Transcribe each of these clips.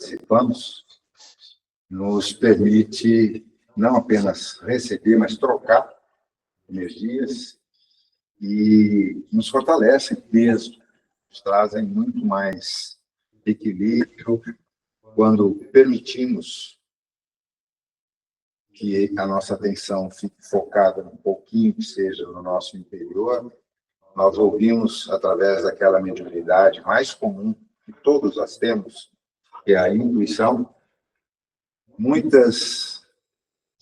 participamos nos permite não apenas receber, mas trocar energias e nos fortalecem mesmo, nos trazem muito mais equilíbrio quando permitimos que a nossa atenção fique focada um pouquinho, que seja no nosso interior. Nós ouvimos, através daquela mediunidade mais comum que todos nós temos, que é a intuição, muitas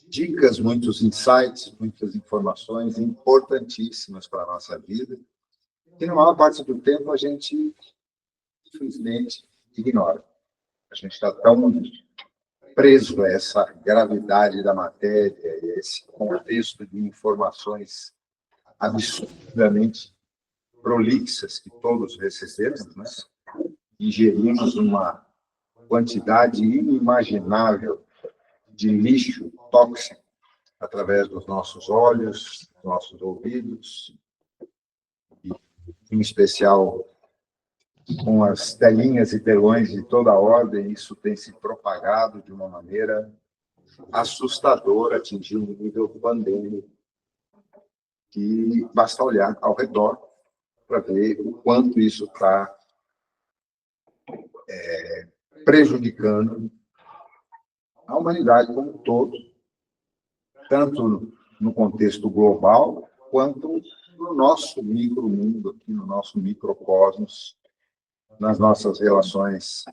dicas, muitos insights, muitas informações importantíssimas para a nossa vida, que na maior parte do tempo a gente, infelizmente, ignora. A gente está tão preso a essa gravidade da matéria, a esse contexto de informações absurdamente prolixas que todos recebemos, né? Ingerimos uma quantidade inimaginável de lixo tóxico através dos nossos olhos, dos nossos ouvidos, e, em especial com as telinhas e telões de toda a ordem. Isso tem se propagado de uma maneira assustadora, atingindo um nível pandêmico, que basta olhar ao redor para ver o quanto isso está prejudicando a humanidade como um todo, tanto no contexto global, quanto no nosso micromundo, aqui no nosso microcosmos, nas nossas relações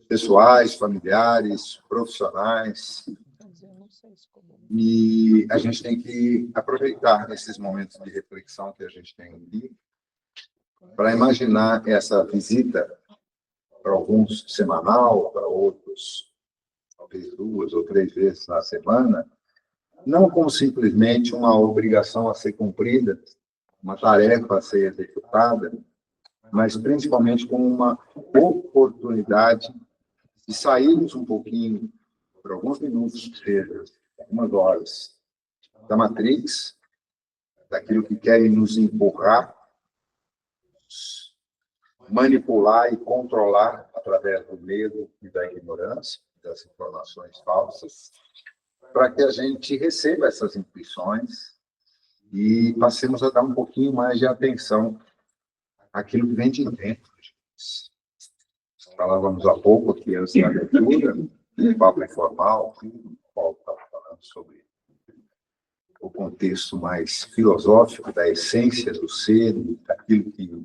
pessoais, familiares, profissionais. E a gente tem que aproveitar esses momentos de reflexão que a gente tem aqui para imaginar essa visita, para alguns semanal, para outros talvez 2 ou 3 vezes na semana, não como simplesmente uma obrigação a ser cumprida, uma tarefa a ser executada, mas principalmente como uma oportunidade de sairmos um pouquinho, por alguns minutos, algumas horas, da Matrix, daquilo que querem nos empurrar, manipular e controlar através do medo e da ignorância, das informações falsas, para que a gente receba essas intuições e passemos a dar um pouquinho mais de atenção àquilo que vem de dentro de nós. Falávamos há pouco aqui, antes da abertura, no papo informal, o Paulo estava falando sobre o contexto mais filosófico da essência do ser, daquilo que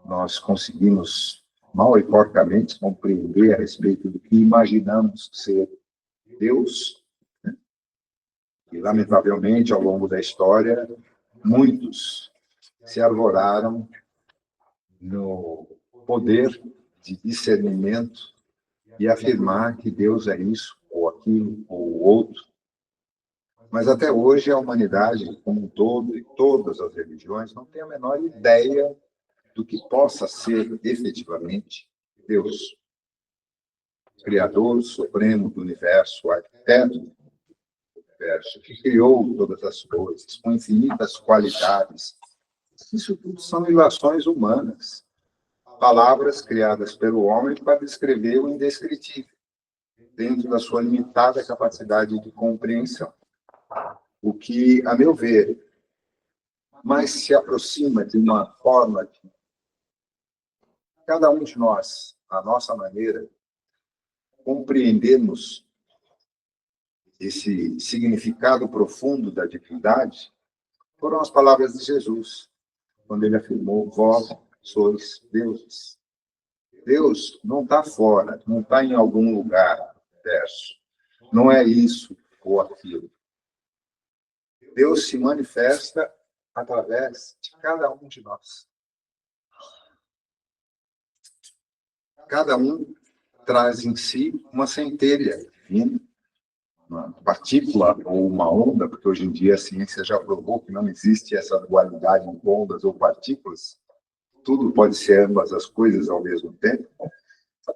nós conseguimos, mal e porcamente, compreender a respeito do que imaginamos ser Deus. E, lamentavelmente, ao longo da história, muitos se arvoraram no poder de discernimento e afirmar que Deus é isso, ou aquilo, ou o outro. Mas até hoje a humanidade, como um todo, e todas as religiões, não tem a menor ideia do que possa ser efetivamente Deus. Criador supremo do universo, arquiteto do universo, que criou todas as coisas, com infinitas qualidades. Isso tudo são ilações humanas. Palavras criadas pelo homem para descrever o indescritível, dentro da sua limitada capacidade de compreensão. O que, a meu ver, mais se aproxima de uma forma de cada um de nós, à nossa maneira, compreendermos esse significado profundo da divindade, foram as palavras de Jesus, quando ele afirmou: vós sois deuses. Deus não está fora, não está em algum lugar do universo. Não é isso ou aquilo. Deus se manifesta através de cada um de nós. Cada um traz em si uma centelha divina, uma partícula ou uma onda, porque hoje em dia a ciência já provou que não existe essa dualidade em ondas ou partículas. Tudo pode ser ambas as coisas ao mesmo tempo.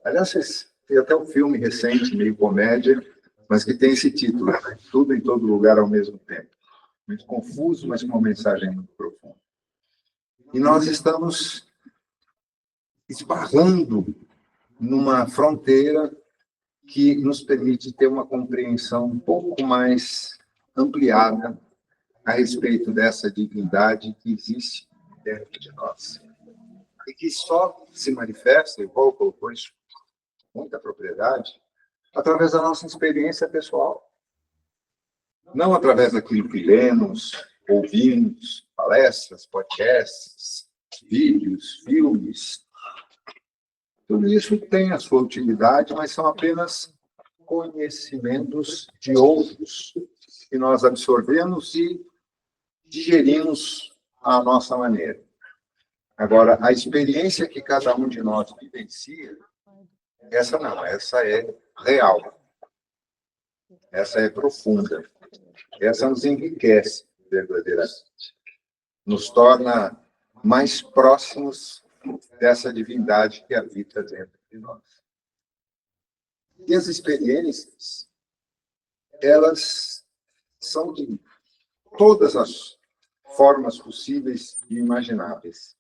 Aliás, tem até um filme recente, meio comédia, mas que tem esse título, né? Tudo em todo lugar ao mesmo tempo. Muito confuso, mas com uma mensagem muito profunda. E nós estamos esbarrando numa fronteira que nos permite ter uma compreensão um pouco mais ampliada a respeito dessa divindade que existe dentro de nós. E que só se manifesta, e Paul colocou isso com muita propriedade, através da nossa experiência pessoal. Não através daquilo que lemos, ouvimos, palestras, podcasts, vídeos, filmes. Tudo isso tem a sua utilidade, mas são apenas conhecimentos de outros que nós absorvemos e digerimos à nossa maneira. Agora, a experiência que cada um de nós vivencia, essa não, essa é real. Essa é profunda. Essa nos enriquece verdadeiramente. Nos torna mais próximos dessa divindade que habita dentro de nós. E as experiências, elas são de todas as formas possíveis e imagináveis.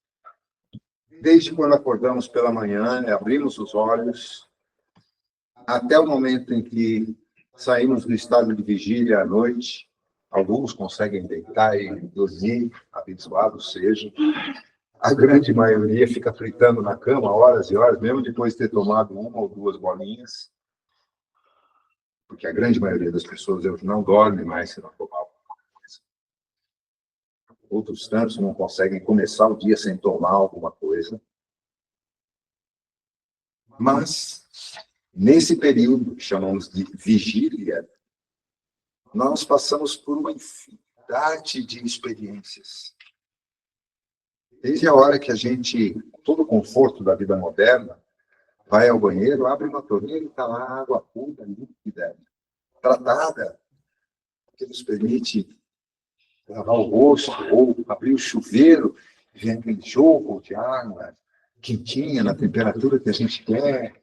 Desde quando acordamos pela manhã, abrimos os olhos, até o momento em que saímos do estado de vigília à noite. Alguns conseguem deitar e dormir, abençoados sejam. A grande maioria fica fritando na cama horas e horas, mesmo depois de ter tomado uma ou duas bolinhas. Porque a grande maioria das pessoas não dorme mais se não tomar alguma coisa. Outros tantos não conseguem começar o dia sem tomar alguma coisa. Mas, nesse período que chamamos de vigília, nós passamos por uma infinidade de experiências. Desde a hora que a gente, com todo o conforto da vida moderna, vai ao banheiro, abre uma torneira e está lá água pura, límpida, tratada, que nos permite lavar o rosto, ou abrir o chuveiro, e vem aquele jogo de água quentinha, na temperatura que a gente quer,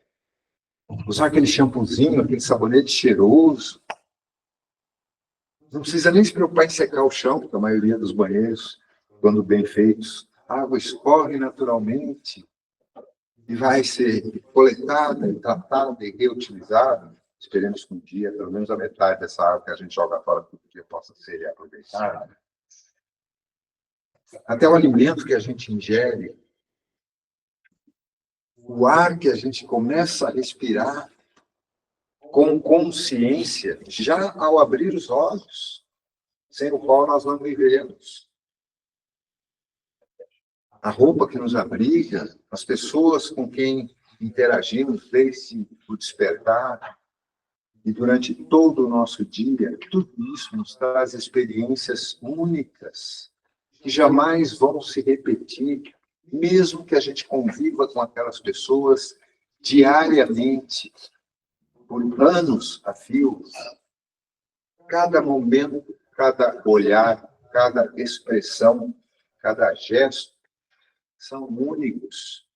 usar aquele shampoozinho, aquele sabonete cheiroso. Não precisa nem se preocupar em secar o chão, porque a maioria dos banheiros, quando bem feitos, a água escorre naturalmente e vai ser coletada, e tratada e reutilizada. Esperemos que um dia, pelo menos a metade dessa água que a gente joga fora todo dia possa ser reaproveitada. Até o alimento que a gente ingere, o ar que a gente começa a respirar com consciência, já ao abrir os olhos, sem o qual nós não vivemos. A roupa que nos abriga, as pessoas com quem interagimos desde o despertar e durante todo o nosso dia, tudo isso nos traz experiências únicas que jamais vão se repetir, mesmo que a gente conviva com aquelas pessoas diariamente, por anos a fio. Cada momento, cada olhar, cada expressão, cada gesto são únicos.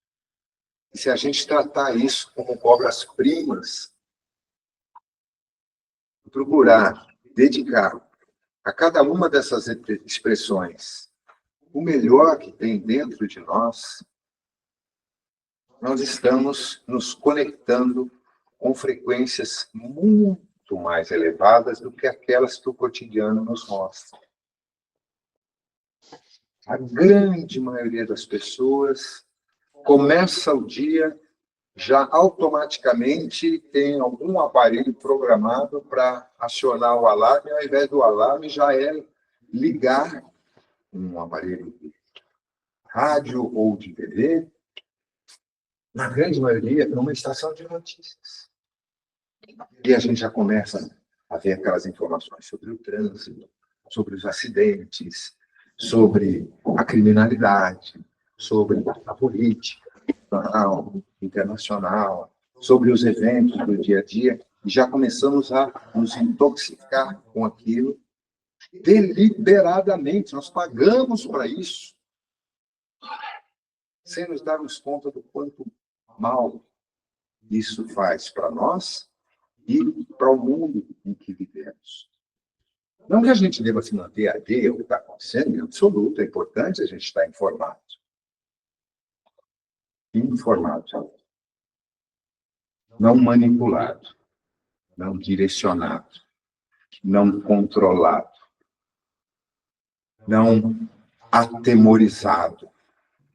E se a gente tratar isso como obras-primas, procurar dedicar a cada uma dessas expressões o melhor que tem dentro de nós, nós estamos nos conectando com frequências muito mais elevadas do que aquelas que o cotidiano nos mostra. A grande maioria das pessoas começa o dia já automaticamente tem algum aparelho programado para acionar o alarme, ao invés do alarme já é ligar um aparelho de rádio ou de TV, na grande maioria, numa estação de notícias. E a gente já começa a ver aquelas informações sobre o trânsito, sobre os acidentes, sobre a criminalidade, sobre a política nacional, internacional, sobre os eventos do dia a dia, e já começamos a nos intoxicar com aquilo deliberadamente. Nós pagamos para isso, sem nos darmos conta do quanto mal isso faz para nós e para o mundo em que vivemos. Não que a gente deva se manter alheio ao que está acontecendo, em absoluto, é importante a gente estar informado. Informado. Não manipulado. não direcionado, não controlado, não atemorizado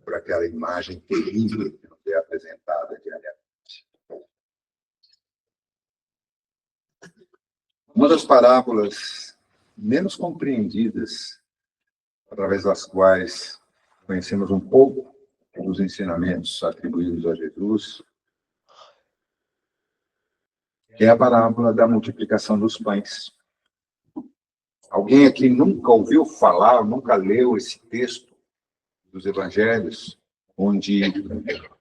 por aquela imagem terrível que nos é apresentada diariamente. Uma das parábolas menos compreendidas, através das quais conhecemos um pouco dos ensinamentos atribuídos a Jesus, é a parábola da multiplicação dos pães. Alguém aqui nunca ouviu falar, nunca leu esse texto dos evangelhos, onde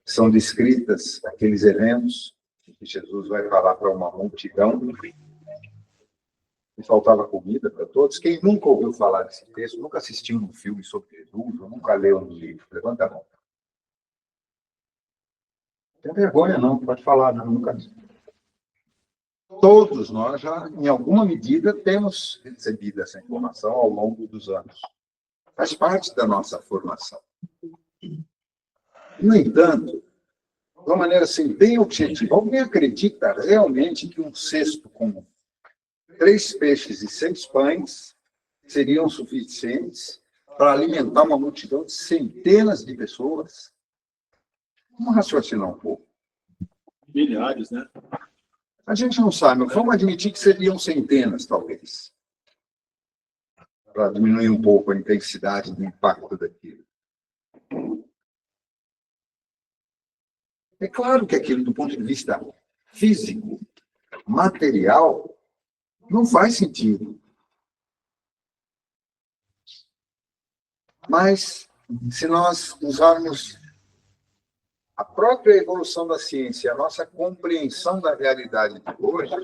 são descritas aqueles eventos que Jesus vai falar para uma multidão e faltava comida para todos? Quem nunca ouviu falar desse texto, nunca assistiu um filme sobre Jesus, ou nunca leu um livro? Levanta a mão. Não tem vergonha, não, pode falar, não, nunca. Todos nós já, em alguma medida, temos recebido essa informação ao longo dos anos. Faz parte da nossa formação. No entanto, de uma maneira assim, bem objetiva, alguém acredita realmente que um cesto com 3 peixes e 6 pães seriam suficientes para alimentar uma multidão de centenas de pessoas? Vamos raciocinar um pouco. Milhares, né? A gente não sabe, mas vamos admitir que seriam centenas, talvez, para diminuir um pouco a intensidade do impacto daquilo. É claro que aquilo, do ponto de vista físico, material, não faz sentido. Mas, se nós usarmos a própria evolução da ciência, a nossa compreensão da realidade de hoje,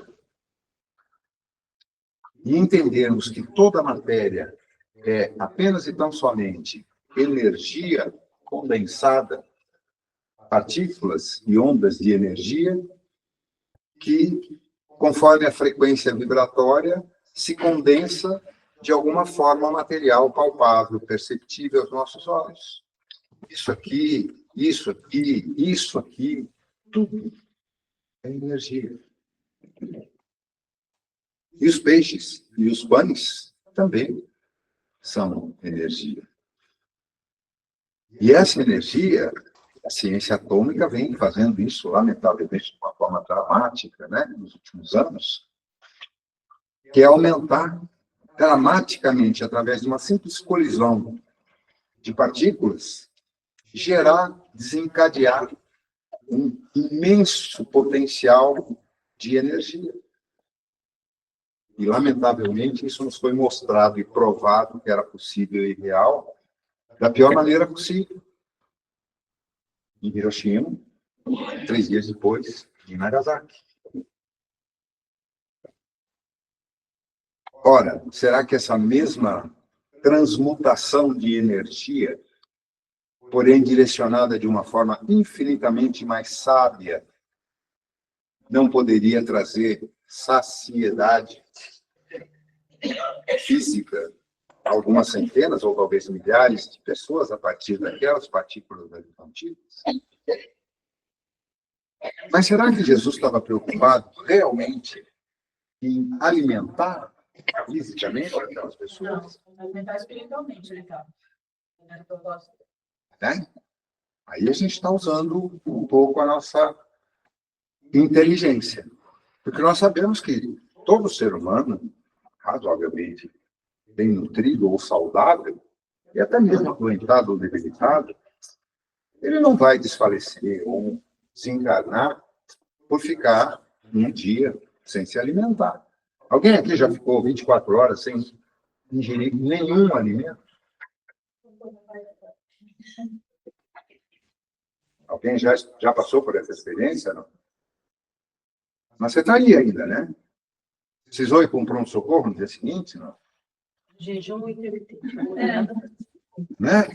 e entendermos que toda matéria é apenas e tão somente energia condensada, partículas e ondas de energia, que, conforme a frequência vibratória, se condensa de alguma forma material, palpável, perceptível aos nossos olhos. Isso aqui, tudo é energia. E os peixes e os pães também são energia. E essa energia, a ciência atômica vem fazendo isso, lamentavelmente, de uma forma dramática, né, nos últimos anos, que é aumentar dramaticamente, através de uma simples colisão de partículas, desencadear um imenso potencial de energia. E, lamentavelmente, isso nos foi mostrado e provado que era possível e real da pior maneira possível. Em Hiroshima, 3 dias depois, em Nagasaki. Ora, será que essa mesma transmutação de energia, porém direcionada de uma forma infinitamente mais sábia, não poderia trazer saciedade física a algumas centenas ou talvez milhares de pessoas a partir daquelas partículas antigas? Mas será que Jesus estava preocupado realmente em alimentar fisicamente aquelas pessoas? Não, alimentar espiritualmente, ele estava. Né? Aí a gente está usando um pouco a nossa inteligência. Porque nós sabemos que todo ser humano, razoavelmente bem nutrido ou saudável, e até mesmo adoentado ou debilitado, ele não vai desfalecer ou desencarnar por ficar um dia sem se alimentar. Alguém aqui já ficou 24 horas sem ingerir nenhum alimento? Alguém já passou por essa experiência, não? Mas você está aí ainda, né? Precisou ir para um pronto-socorro no dia seguinte, não? Jejum intermitente. Né?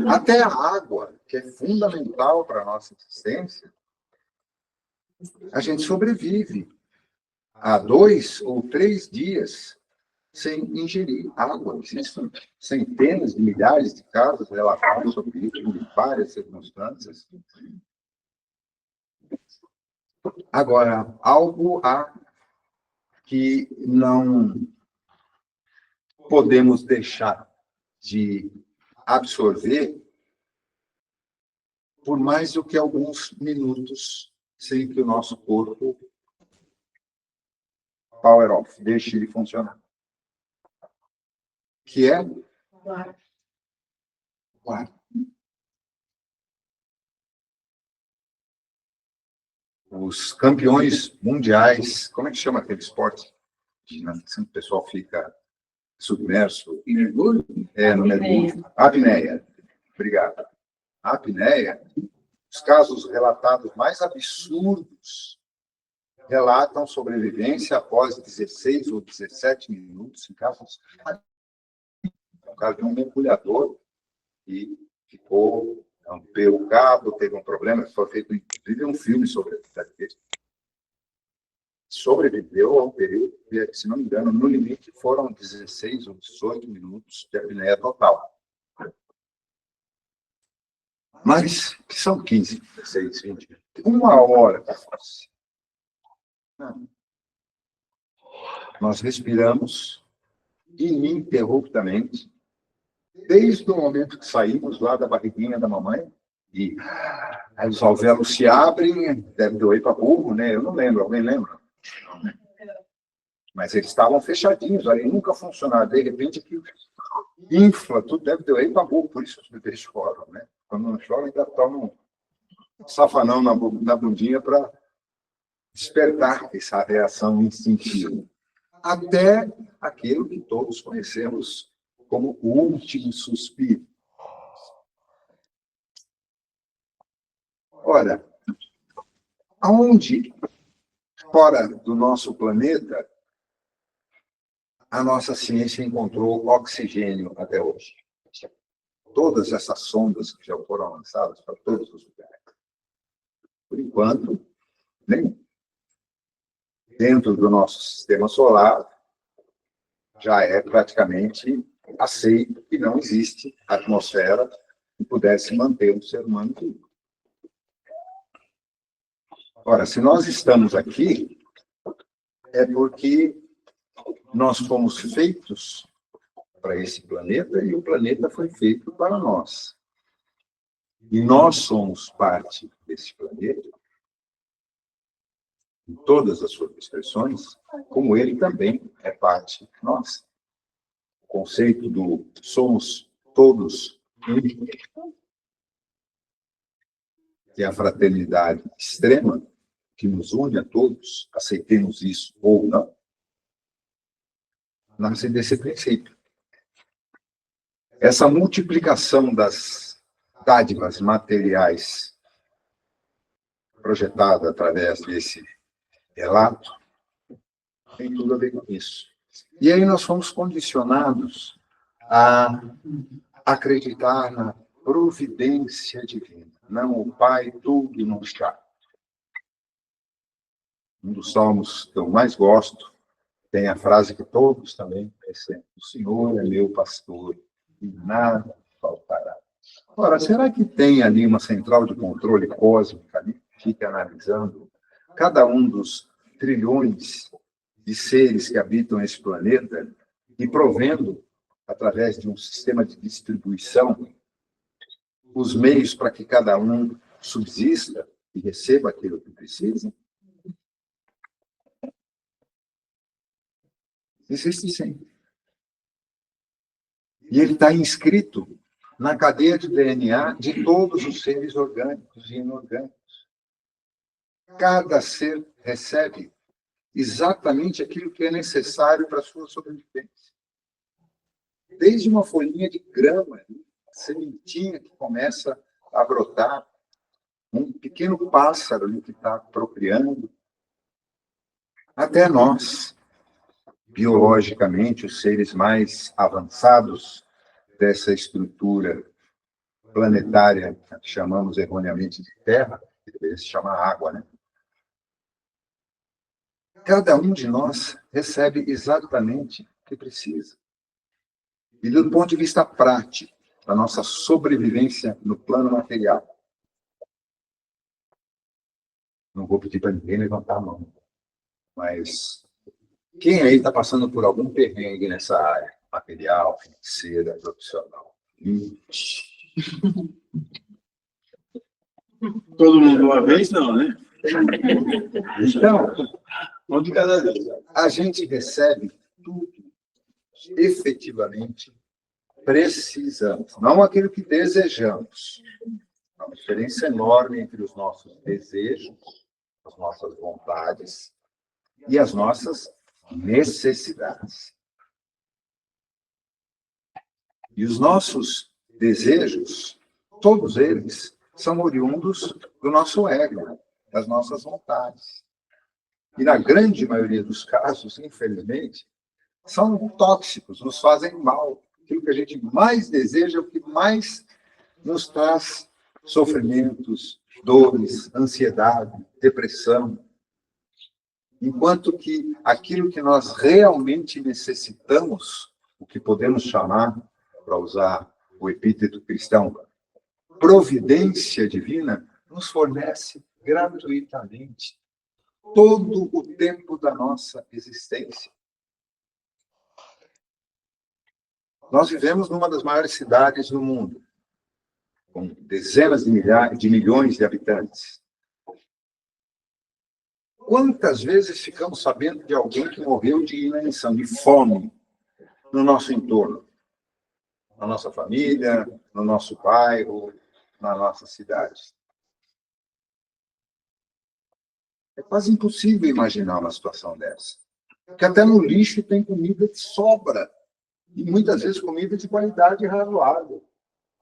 Até a água, que é fundamental para a nossa existência, a gente sobrevive a 2 ou 3 dias sem ingerir água. Existem centenas de milhares de casos relatados sobre isso, em várias circunstâncias. Agora, algo há que não podemos deixar de absorver por mais do que alguns minutos, sem que o nosso corpo power off, deixe ele funcionar. Que é o ar. Os campeões mundiais, como é que chama aquele esporte? Sempre o pessoal fica submerso. No mergulho. Apneia. Obrigado. A apneia, os casos relatados mais absurdos relatam sobrevivência após 16 ou 17 minutos, em casos o caso de um mergulhador e ficou, rompeu o cabo, teve um problema, foi feito inclusive um filme sobre a vida dele. Sobreviveu a um período, se não me engano, no limite foram 16 ou 18 minutos de apneia total. Mas, que são 15, 16, 20, uma hora da face. Nós respiramos ininterruptamente, desde o momento que saímos lá da barriguinha da mamãe, e aí os alvéolos se abrem, deve doer para burro, né? Eu não lembro, alguém lembra? Mas eles estavam fechadinhos, aí nunca funcionaram. De repente, aqui infla, tudo deve doer para burro, por isso os bebês choram, né? Quando não choram, ainda tomam um safanão na bundinha para despertar essa reação instintiva. Até aquilo que todos conhecemos como o último suspiro. Ora, aonde, fora do nosso planeta, a nossa ciência encontrou oxigênio até hoje? Todas essas sondas que já foram lançadas para todos os lugares. Por enquanto, nem dentro do nosso sistema solar já é praticamente aceito que não existe atmosfera que pudesse manter um ser humano vivo. Ora, se nós estamos aqui, é porque nós fomos feitos para esse planeta e o planeta foi feito para nós. E nós somos parte desse planeta, em todas as suas expressões, como ele também é parte de nós. O conceito do somos todos um, que é a fraternidade extrema, que nos une a todos, aceitemos isso ou não, nasce desse princípio. Essa multiplicação das dádivas materiais projetada através desse relato tem tudo a ver com isso. E aí nós fomos condicionados a acreditar na providência divina. Não, o Pai tudo não está. Um dos salmos que eu mais gosto tem a frase que todos também conhecem: o Senhor é meu pastor e nada faltará. Ora, será que tem ali uma central de controle cósmica ali, que fica analisando cada um dos trilhões de seres que habitam esse planeta e provendo, através de um sistema de distribuição, os meios para que cada um subsista e receba aquilo que precisa? Existe sim. E ele está inscrito na cadeia de DNA de todos os seres orgânicos e inorgânicos. Cada ser recebe exatamente aquilo que é necessário para a sua sobrevivência. Desde uma folhinha de grama, sementinha que começa a brotar, um pequeno pássaro que está procriando, até nós, biologicamente, os seres mais avançados dessa estrutura planetária, que chamamos erroneamente de Terra, que deveria se chamar água, né? Cada um de nós recebe exatamente o que precisa. E do ponto de vista prático, da nossa sobrevivência no plano material, Não vou pedir para ninguém levantar a mão. Mas quem aí está passando por algum perrengue nessa área? Material, financeira, profissional? Todo mundo uma vez, não, né? Então, Um de cada vez. a gente recebe tudo efetivamente precisamos, não aquilo que desejamos. Há uma diferença enorme entre os nossos desejos, as nossas vontades e as nossas necessidades. E os nossos desejos, todos eles, são oriundos do nosso ego, das nossas vontades. E na grande maioria dos casos, infelizmente, são tóxicos, nos fazem mal. Aquilo que a gente mais deseja é o que mais nos traz sofrimentos, dores, ansiedade, depressão. Enquanto que aquilo que nós realmente necessitamos, o que podemos chamar, para usar o epíteto cristão, providência divina, nos fornece gratuitamente todo o tempo da nossa existência. Nós vivemos numa das maiores cidades do mundo, com dezenas de milhões de habitantes. Quantas vezes ficamos sabendo de alguém que morreu de inanição, de fome, no nosso entorno? Na nossa família, no nosso bairro, na nossa cidade. É quase impossível imaginar uma situação dessa. Porque até no lixo tem comida de sobra. E muitas vezes comida de qualidade razoável,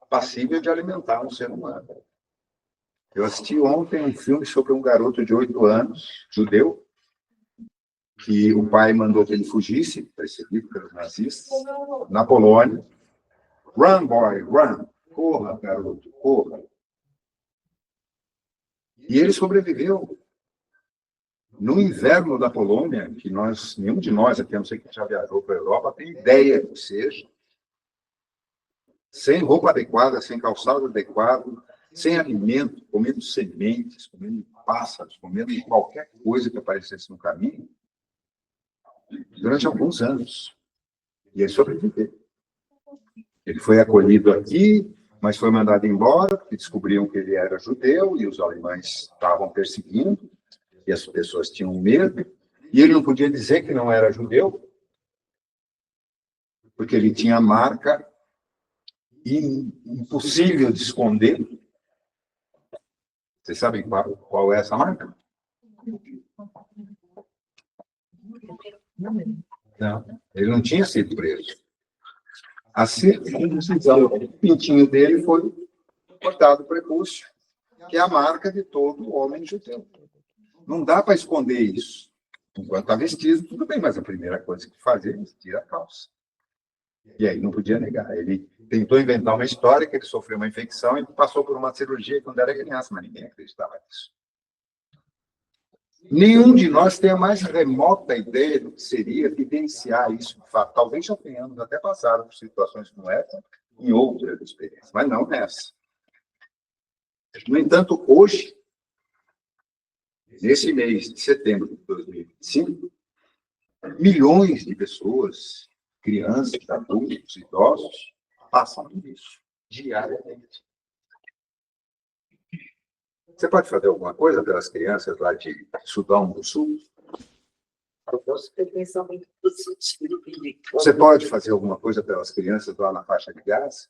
passível de alimentar um ser humano. Eu assisti ontem um filme sobre um garoto de 8 anos, judeu, que o pai mandou que ele fugisse, perseguido pelos nazistas, na Polônia. Run, boy, run. Corra, garoto, corra. E ele sobreviveu. No inverno da Polônia, que nenhum de nós aqui, a não ser que já viajou para a Europa, tem ideia que seja, sem roupa adequada, sem calçado adequado, sem alimento, comendo sementes, comendo pássaros, comendo qualquer coisa que aparecesse no caminho, durante alguns anos. E ele sobreviveu. Ele foi acolhido aqui, mas foi mandado embora, porque descobriam que ele era judeu e os alemães estavam perseguindo, e as pessoas tinham medo, e ele não podia dizer que não era judeu, porque ele tinha a marca impossível de esconder. Vocês sabem qual é essa marca? Não, ele não tinha sido preso. A circuncisão, o pintinho dele foi cortado o prepúcio, que é a marca de todo homem judeu. Não dá para esconder isso. Enquanto está vestido, tudo bem, mas a primeira coisa que fazia é vestir a calça. E aí não podia negar. Ele tentou inventar uma história que ele sofreu uma infecção e passou por uma cirurgia quando era criança, mas ninguém acreditava nisso. Nenhum de nós tem a mais remota ideia do que seria vivenciar isso de fato. Talvez já tenhamos até passado por situações como essa em outras experiências, mas não nessa. No entanto, hoje, nesse mês de setembro de 2025, milhões de pessoas, crianças, adultos, idosos, passam por isso diariamente. Você pode fazer alguma coisa pelas crianças lá de Sudão do Sul? Eu posso ter pensamento positivo. Você pode fazer alguma coisa pelas crianças lá na faixa de Gaza?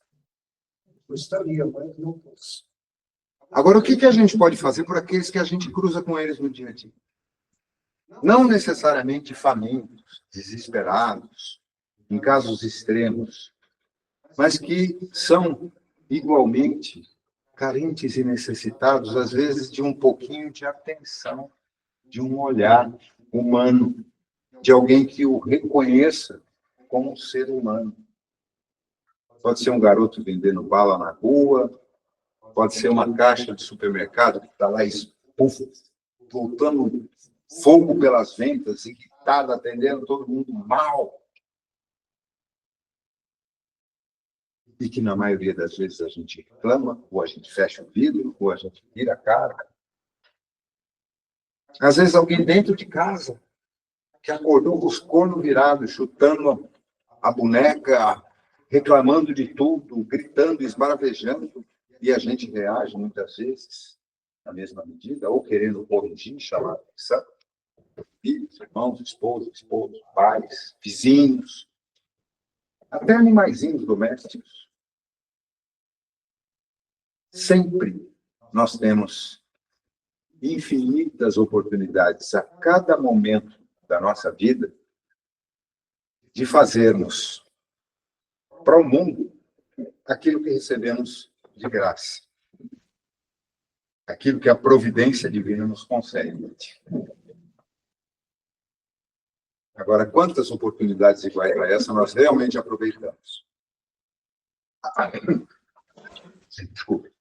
Gostaria, mas não posso. Agora, o que a gente pode fazer por aqueles que a gente cruza com eles no dia a dia? Não necessariamente famintos, desesperados, em casos extremos, mas que são igualmente carentes e necessitados, às vezes, de um pouquinho de atenção, de um olhar humano, de alguém que o reconheça como um ser humano. Pode ser um garoto vendendo bala na rua, pode ser uma caixa de supermercado que está lá voltando fogo pelas ventas, irritada, atendendo todo mundo mal. E que, na maioria das vezes, a gente reclama, ou a gente fecha o vidro, ou a gente vira a cara. Às vezes alguém dentro de casa, que acordou com os cornos virados, chutando a boneca, reclamando de tudo, gritando, esbravejando, e a gente reage muitas vezes na mesma medida, ou querendo corrigir, chamar a atenção. Filhos, irmãos, esposos, pais, vizinhos, até animaizinhos domésticos. Sempre nós temos infinitas oportunidades a cada momento da nossa vida de fazermos para o mundo aquilo que recebemos de graça. Aquilo que a providência divina nos concede. Agora, quantas oportunidades iguais a essa nós realmente aproveitamos? Desculpe.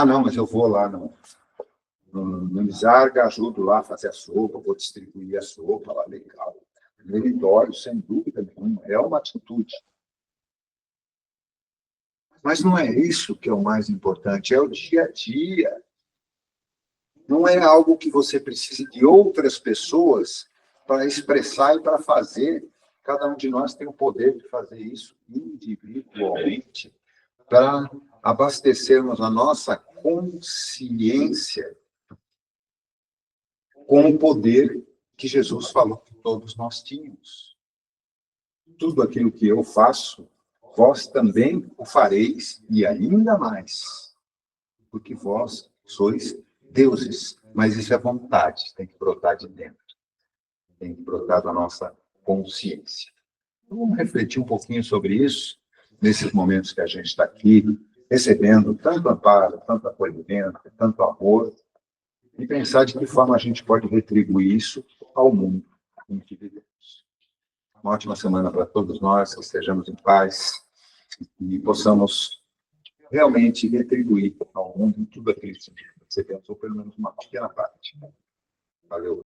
Não, mas eu vou lá no Mizarga, ajudo lá a fazer a sopa, vou distribuir a sopa lá, legal. Meritório, sem dúvida nenhuma, é uma atitude. Mas não é isso que é o mais importante, é o dia a dia. Não é algo que você precise de outras pessoas para expressar e para fazer. Cada um de nós tem o poder de fazer isso individualmente, para abastecermos a nossa consciência com o poder que Jesus falou que todos nós tínhamos. Tudo aquilo que eu faço, vós também o fareis, e ainda mais, porque vós sois deuses. Mas isso é vontade, tem que brotar de dentro, tem que brotar da nossa consciência. Vamos refletir um pouquinho sobre isso, nesses momentos que a gente está aqui, recebendo tanto amparo, tanto acolhimento, tanto amor, e pensar de que forma a gente pode retribuir isso ao mundo em que vivemos. Uma ótima semana para todos nós, que estejamos em paz e possamos realmente retribuir ao mundo tudo aquilo que recebemos, ou pelo menos uma pequena parte. Valeu.